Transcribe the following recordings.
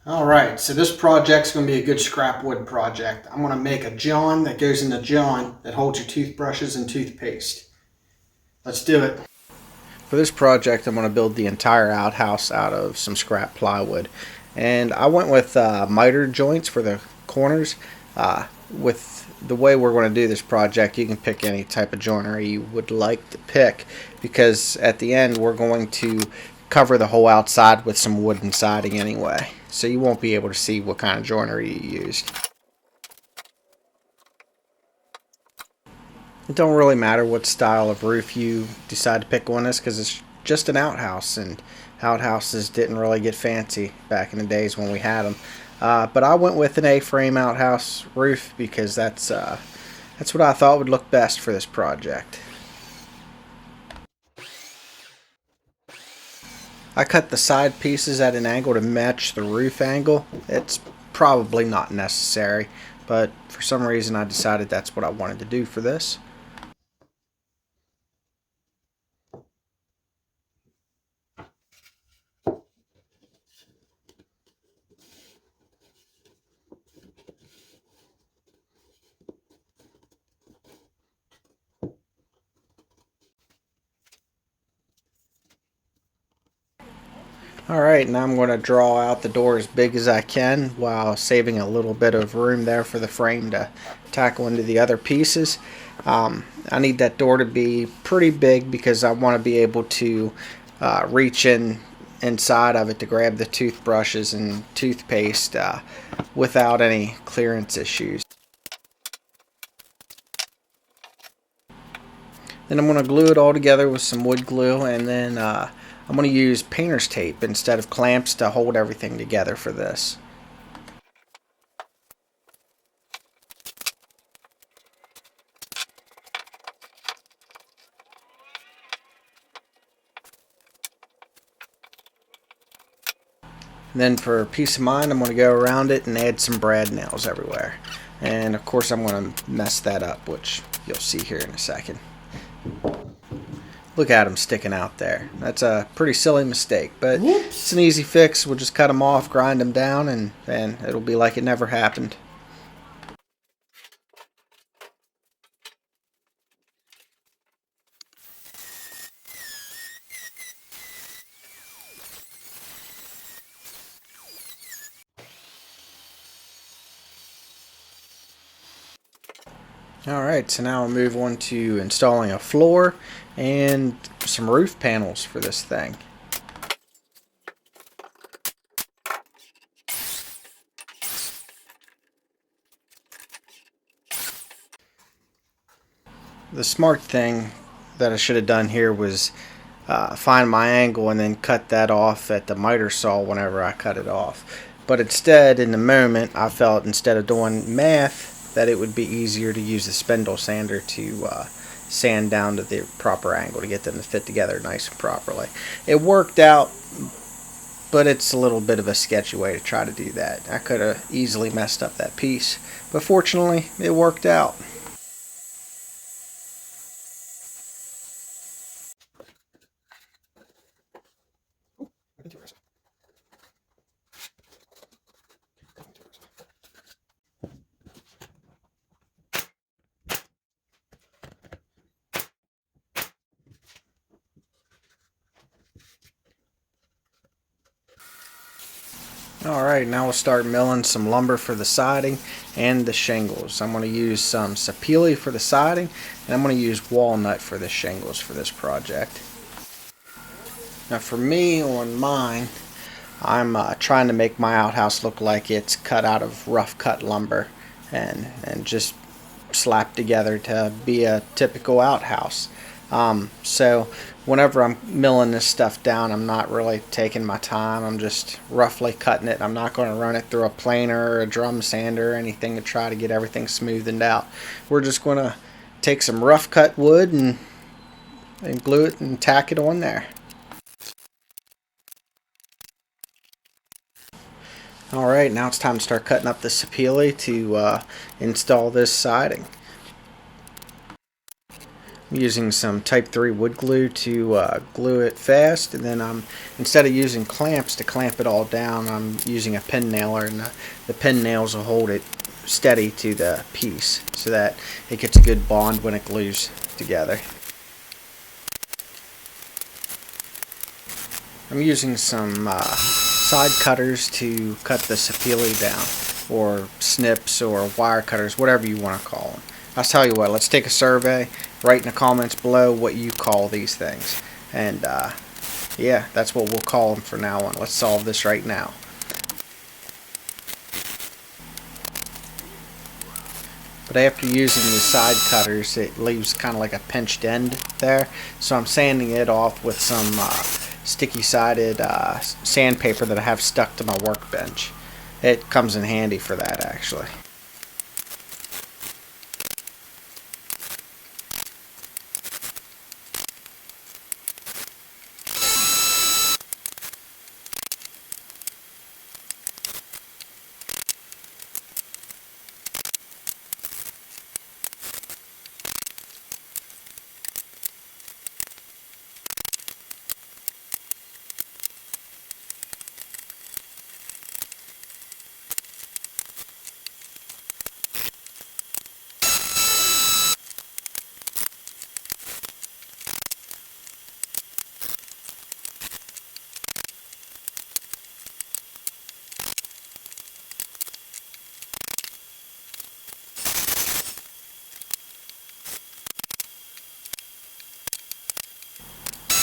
Alright, so this project's going to be a good scrap wood project. I'm going to make a john that goes in the john that holds your toothbrushes and toothpaste. Let's do it. For this project, I'm going to build the entire outhouse out of some scrap plywood. And I went with miter joints for the corners. With the way we're going to do this project, you can pick any type of joinery you would like to pick, because at the end we're going to cover the whole outside with some wooden siding anyway. So you won't be able to see what kind of joinery you used. It don't really matter what style of roof you decide to pick on this, because it's just an outhouse, and outhouses didn't really get fancy back in the days when we had them. But I went with an A-frame outhouse roof because that's what I thought would look best for this project. I cut the side pieces at an angle to match the roof angle. It's probably not necessary, but for some reason I decided that's what I wanted to do for this. Alright, now I'm going to draw out the door as big as I can while saving a little bit of room there for the frame to tackle into the other pieces. I need that door to be pretty big because I want to be able to reach inside of it to grab the toothbrushes and toothpaste without any clearance issues. Then I'm going to glue it all together with some wood glue, and then I'm going to use painter's tape instead of clamps to hold everything together for this. And then for peace of mind, I'm going to go around it and add some brad nails everywhere. And of course I'm going to mess that up, which you'll see here in a second. Look at them sticking out there. That's a pretty silly mistake, but it's an easy fix. We'll just cut them off, grind them down, and it'll be like it never happened. Alright, so now we'll move on to installing a floor and some roof panels for this thing. The smart thing that I should have done here was find my angle and then cut that off at the miter saw whenever I cut it off. But instead, in the moment, I felt instead of doing math, that it would be easier to use the spindle sander to sand down to the proper angle to get them to fit together nice and properly. It worked out, but it's a little bit of a sketchy way to try to do that. I could have easily messed up that piece, but fortunately, it worked out. Alright, now we'll start milling some lumber for the siding and the shingles. I'm going to use some sapele for the siding, and I'm going to use walnut for the shingles for this project. Now for me, on mine, I'm trying to make my outhouse look like it's cut out of rough cut lumber and just slapped together to be a typical outhouse. So whenever I'm milling this stuff down, I'm not really taking my time. I'm just roughly cutting it. I'm not going to run it through a planer or a drum sander or anything to try to get everything smoothened out. We're just going to take some rough cut wood and glue it and tack it on there. Alright, now it's time to start cutting up the sapele to install this siding. I'm using some type 3 wood glue to glue it fast, and then instead of using clamps to clamp it all down, I'm using a pin nailer, and the pin nails will hold it steady to the piece so that it gets a good bond when it glues together. I'm using some side cutters to cut the sapele down, or snips, or wire cutters, whatever you want to call them. I'll tell you what, let's take a survey. Write in the comments below what you call these things. And yeah, that's what we'll call them from now on. Let's solve this right now. But after using the side cutters, it leaves kind of like a pinched end there. So I'm sanding it off with some sticky sided sandpaper that I have stuck to my workbench. It comes in handy for that, actually.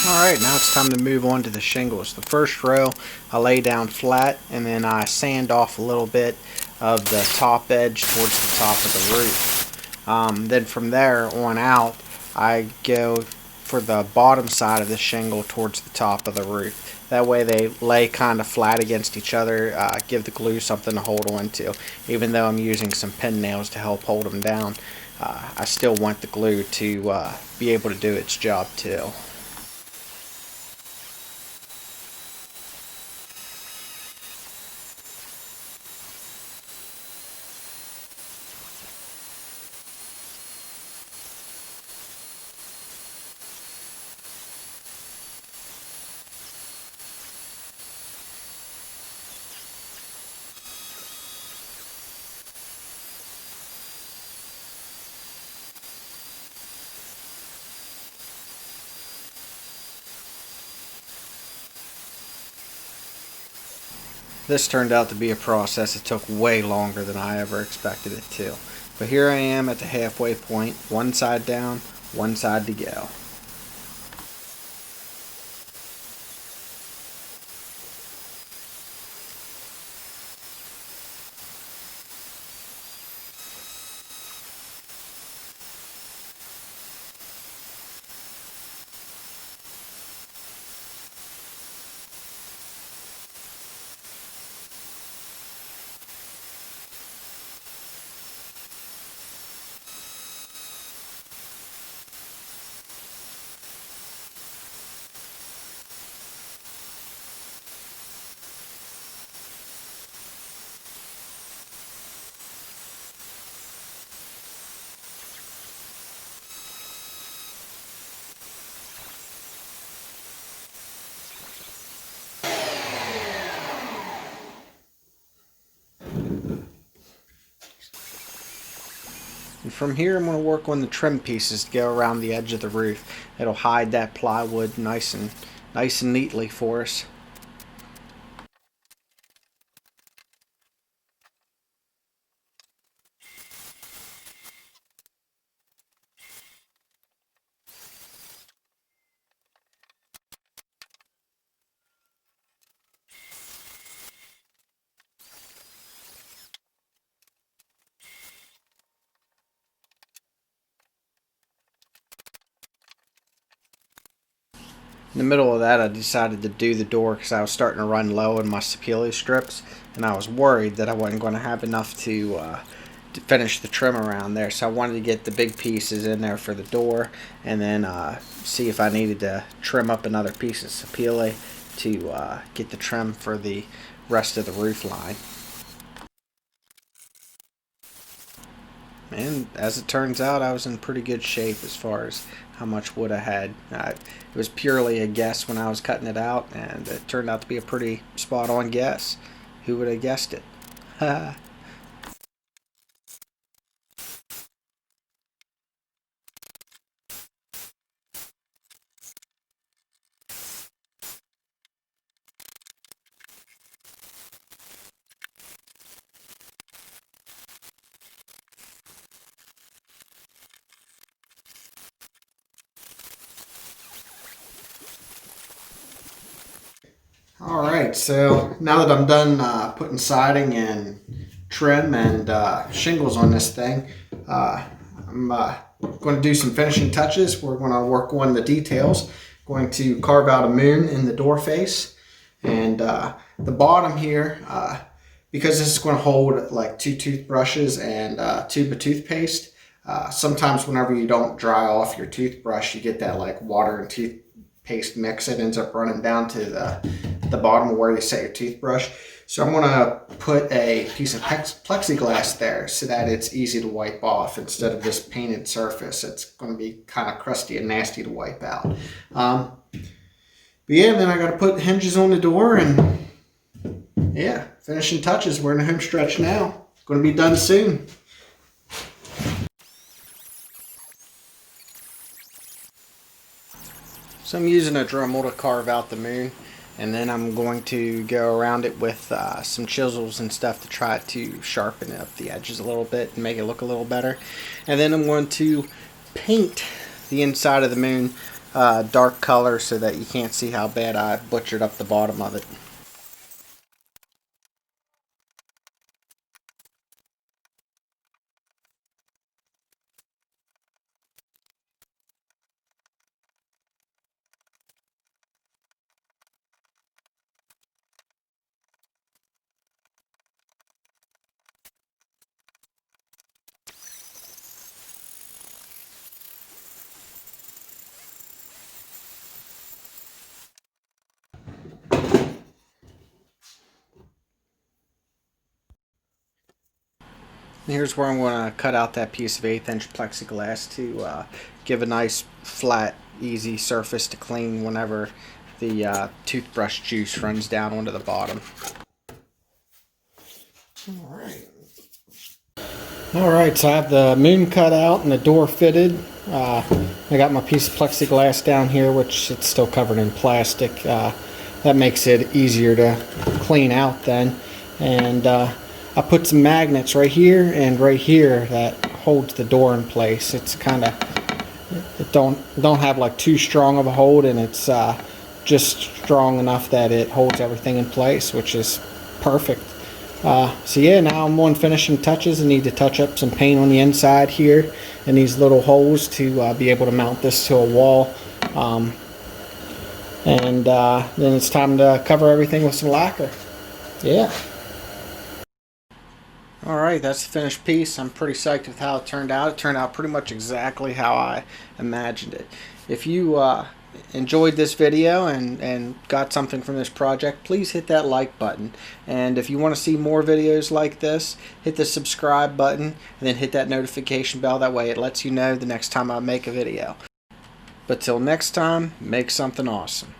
Alright, now it's time to move on to the shingles. The first row I lay down flat, and then I sand off a little bit of the top edge towards the top of the roof. Then from there on out, I go for the bottom side of the shingle towards the top of the roof. That way they lay kind of flat against each other, give the glue something to hold on to. Even though I'm using some pin nails to help hold them down, I still want the glue to be able to do its job too. This turned out to be a process that took way longer than I ever expected it to. But here I am at the halfway point, one side down, one side to go. And from here I'm going to work on the trim pieces to go around the edge of the roof. It'll hide that plywood nice and neatly for us. In the middle of that, I decided to do the door because I was starting to run low on my sapele strips, and I was worried that I wasn't going to have enough to finish the trim around there. So I wanted to get the big pieces in there for the door, and then see if I needed to trim up another piece of sapele to get the trim for the rest of the roof line. And as it turns out, I was in pretty good shape as far as how much wood I had. It was purely a guess when I was cutting it out, and it turned out to be a pretty spot-on guess. Who would have guessed it? Alright, so now that I'm done putting siding and trim and shingles on this thing, I'm going to do some finishing touches. We're going to work on the details. Going to carve out a moon in the door face, and the bottom here, because this is going to hold like 2 toothbrushes and a tube of toothpaste. Sometimes whenever you don't dry off your toothbrush, you get that like water and toothpaste mix. It ends up running down to the bottom of where you set your toothbrush. So I'm going to put a piece of plexiglass there so that it's easy to wipe off instead of this painted surface. It's going to be kind of crusty and nasty to wipe out. But yeah, then I got to put hinges on the door, and yeah, finishing touches. We're in the home stretch now. Going to be done soon. So I'm using a Dremel to carve out the moon, and then I'm going to go around it with some chisels and stuff to try to sharpen up the edges a little bit and make it look a little better. And then I'm going to paint the inside of the moon dark color so that you can't see how bad I butchered up the bottom of it. Here's where I'm going to cut out that piece of 1/8 inch plexiglass to give a nice flat easy surface to clean whenever the toothbrush juice runs down onto the bottom. Alright, so I have the moon cut out and the door fitted. I got my piece of plexiglass down here, which it's still covered in plastic. That makes it easier to clean out then. And I put some magnets right here and right here that holds the door in place. It's kind of, it don't have like too strong of a hold, and it's just strong enough that it holds everything in place, which is perfect. So yeah, now I'm on finishing touches. I need to touch up some paint on the inside here and these little holes to be able to mount this to a wall. And then it's time to cover everything with some lacquer. Yeah. Alright, that's the finished piece. I'm pretty psyched with how it turned out. It turned out pretty much exactly how I imagined it. If you enjoyed this video and got something from this project, please hit that like button. And if you want to see more videos like this, hit the subscribe button and then hit that notification bell. That way it lets you know the next time I make a video. But till next time, make something awesome.